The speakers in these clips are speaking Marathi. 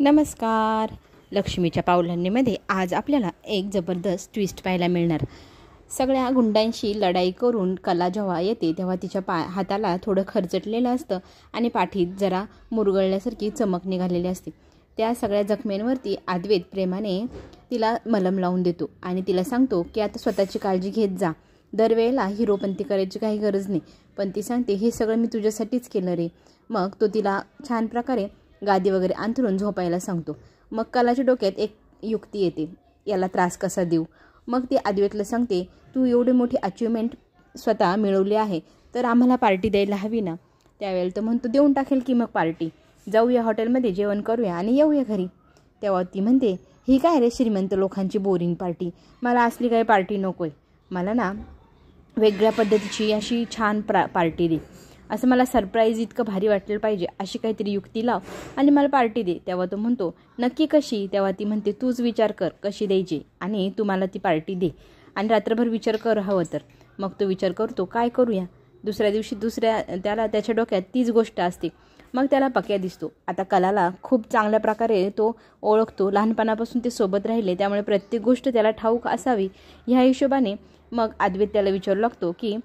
नमस्कार. लक्ष्मीच्या पावलांनीमध्ये आज आपल्याला एक जबरदस्त ट्विस्ट पाहायला मिळणार. सगळ्या गुंडांशी लढाई करून कला जेव्हा येते तेव्हा तिच्या हाताला थोडं खरचटलेलं असतं आणि पाठीत जरा मुरगळल्यासारखी चमक निघालेली असते. त्या सगळ्या जखमेंवरती अद्वैत प्रेमाने तिला मलम लावून देतो आणि तिला सांगतो की आता स्वतःची काळजी घेत जा. दरवेळेला हिरोपंती करायची काही गरज नाही. पण ती सांगते हे सगळं मी तुझ्यासाठीच केलं रे. मग तो तिला छान प्रकारे गादी वगैरे अंथरून झोपायला सांगतो. मग कलाच्या डोक्यात एक युक्ती येते, याला त्रास कसा देऊ. मग ती अद्वैतला सांगते, तू एवढी मोठी अचिव्हमेंट स्वतः मिळवली आहे तर आम्हाला पार्टी द्यायला हवी ना. त्यावेळेला तो म्हणतो देऊन टाकेल की मग पार्टी. जाऊया हॉटेलमध्ये जेवण करूया आणि येऊया घरी. तेव्हा ती म्हणते ही काय रे श्रीमंत लोकांची बोरिंग पार्टी, मला असली काही पार्टी नको आहे. मला ना वेगळ्या पद्धतीची अशी छान पार्टी दे. असं मला सरप्राईज इतकं भारी वाटलं पाहिजे अशी काहीतरी युक्ती लाव आणि मला पार्टी दे. तेव्हा तो म्हणतो नक्की कशी. तेव्हा ती म्हणते तूच विचार कर कशी द्यायची आणि तू मला ती पार्टी दे आणि रात्रभर विचार कर हवं तर. मग तो विचार करतो काय करूया. दुसऱ्या दिवशी त्याला त्याच्या डोक्यात तीच गोष्ट असते. मग त्याला पक्या दिसतो. आता कलाला खूप चांगल्या प्रकारे तो ओळखतो. लहानपणापासून ते सोबत राहिले त्यामुळे प्रत्येक गोष्ट त्याला ठाऊक असावी. ह्या हिशोबाने मग अद्वैत त्याला विचारू लागतो की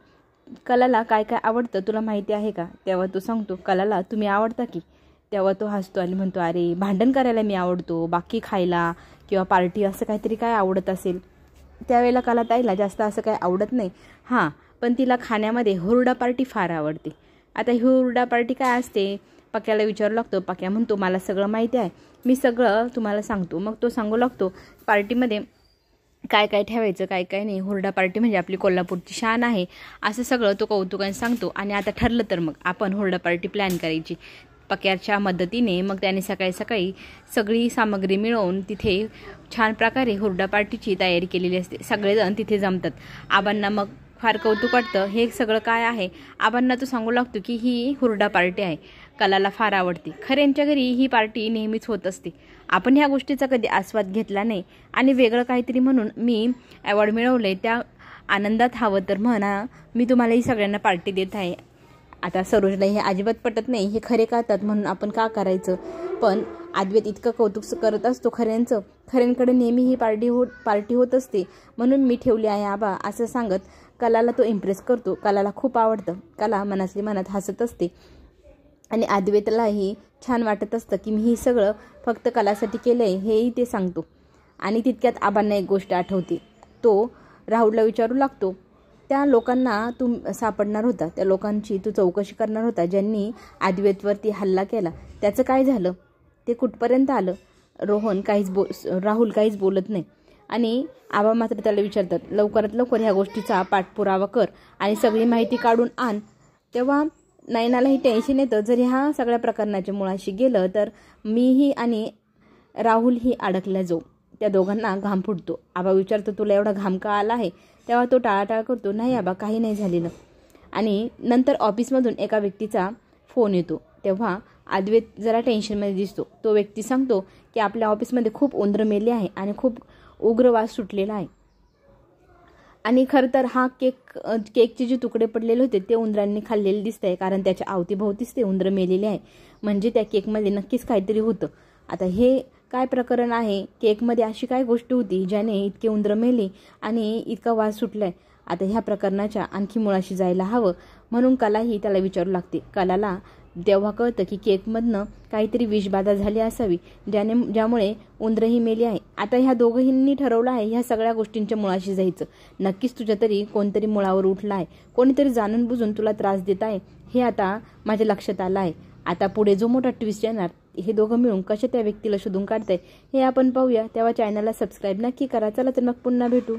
कलाला काय काय आवडतं तुला माहिती आहे का. तेव्हा तो सांगतो कलाला तुम्ही आवडता की. तेव्हा तो हसतो आणि म्हणतो अरे भांडण करायला मी आवडतो, बाकी खायला किंवा पार्टी असं काहीतरी काय आवडत असेल. त्यावेळेला कला ताईला जास्त असं काय आवडत नाही. हां, पण तिला खाण्यामध्ये हुरडा पार्टी फार आवडते. आता ही हुरडा पार्टी काय असते पक्याला विचारू लागतो. पक्या म्हणतो मला सगळं माहिती आहे, मी सगळं तुम्हाला सांगतो. मग तो सांगू लागतो पार्टीमध्ये काय काय ठेवायचं काय काय नाही. हुरडा पार्टी म्हणजे आपली कोल्हापूरची शान आहे असं सगळं तो कौतुकाने सांगतो. आणि आता ठरलं तर मग आपण हुरडा पार्टी प्लॅन करायची. पक्याच्या मदतीने मग त्याने सकाळी सकाळी सगळी सामग्री मिळवून तिथे छान प्रकारे हुरडा पार्टीची तयारी केलेली असते. सगळेजण तिथे जमतात. आबांना मग फार कौतुक वाटतं हे सगळं काय आहे. आबांना तो सांगू लागतो की ही हुरडा पार्टी आहे, कलाला फार आवडते. खऱ्यांच्या घरी ही पार्टी नेहमीच होत असते. आपण ह्या गोष्टीचा कधी आस्वाद घेतला नाही आणि वेगळं काहीतरी म्हणून मी अवॉर्ड मिळवले त्या आनंदात हवं तर म्हणा मी तुम्हाला ही सगळ्यांना पार्टी देत आहे. आता सरोजला हे अजिबात पटत नाही. हे खरे करतात म्हणून आपण का करायचं. पण अद्वैत इतकं कौतुक करत असतो खऱ्यांचं. खऱ्यांकडे नेहमी ही पार्टी होत असते म्हणून मी ठेवली आहे आबा असं सांगत कलाला तो इम्प्रेस करतो. कलाला खूप आवडतं. कला मनातली मनात हसत असते आणि अद्वैतलाही छान वाटत असतं की मी हे सगळं फक्त कलासाठी केलं आहे हेही ते सांगतो. आणि तितक्यात आबांना एक गोष्ट आठवते. तो राहुलला विचारू लागतो त्या लोकांना तू सापडणार होता, त्या लोकांची तू चौकशी करणार होता ज्यांनी अद्वैतवरती हल्ला केला, त्याचं काय झालं, ते कुठपर्यंत आलं. राहुल काहीच बोलत नाही आणि आबा मात्र त्याला विचारतात लवकरात लवकर ह्या गोष्टीचा पाठपुरावा कर आणि सगळी माहिती काढून आण. तेव्हा नयनालाही टेन्शन येतं जर ह्या सगळ्या प्रकरणाच्या मुळाशी गेलं तर मीही आणि राहुलही अडकल्या जाऊ. त्या दोघांना घाम फुटतो. आबा विचारतो तुला एवढा घाम का आला आहे. तेव्हा तो टाळाटाळ करतो नाही आबा काही नाही झालेलं. आणि नंतर ऑफिसमधून एका व्यक्तीचा फोन येतो. तेव्हा अद्वैत जरा टेन्शनमध्ये दिसतो. तो व्यक्ती सांगतो की आपल्या ऑफिसमध्ये खूप उंदरं मेले आहे आणि खूप उग्र वास सुटलेला आहे. आणि खरं तर हा केकचे जे तुकडे पडलेले होते ते उंदरांनी खाल्लेले दिसत आहे कारण त्याच्या अवतीभोवतीच ते उंदरं मेलेले आहे. म्हणजे त्या केकमध्ये नक्कीच काहीतरी होतं. आता हे काय प्रकरण आहे, केकमध्ये अशी काय गोष्ट होती ज्याने इतके उंदरं मेले आणि इतका वास सुटलाय. आता ह्या प्रकरणाच्या आणखी मुळाशी जायला हवं म्हणून कलाही त्याला विचारू लागते. कलाला तेव्हा कळतं की केकमधनं काहीतरी विषबाधा झाली असावी ज्यामुळे उंदरही मेली आहे. आता ह्या दोघींनी ठरवलं आहे ह्या सगळ्या गोष्टींच्या मुळाशी जायचं. नक्कीच तुझ्या तरी कोणतरी मुळावर उठला आहे, कोणीतरी जाणून बुजून तुला त्रास देत आहे हे आता माझ्या लक्षात आलं आहे. आता पुढे जो मोठा ट्विस्ट येणार हे दोघं मिळून कशा त्या व्यक्तीला शोधून काढताय हे आपण पाहूया. तेव्हा चॅनलला सबस्क्राईब नक्की करा. चला तर मग पुन्हा भेटू.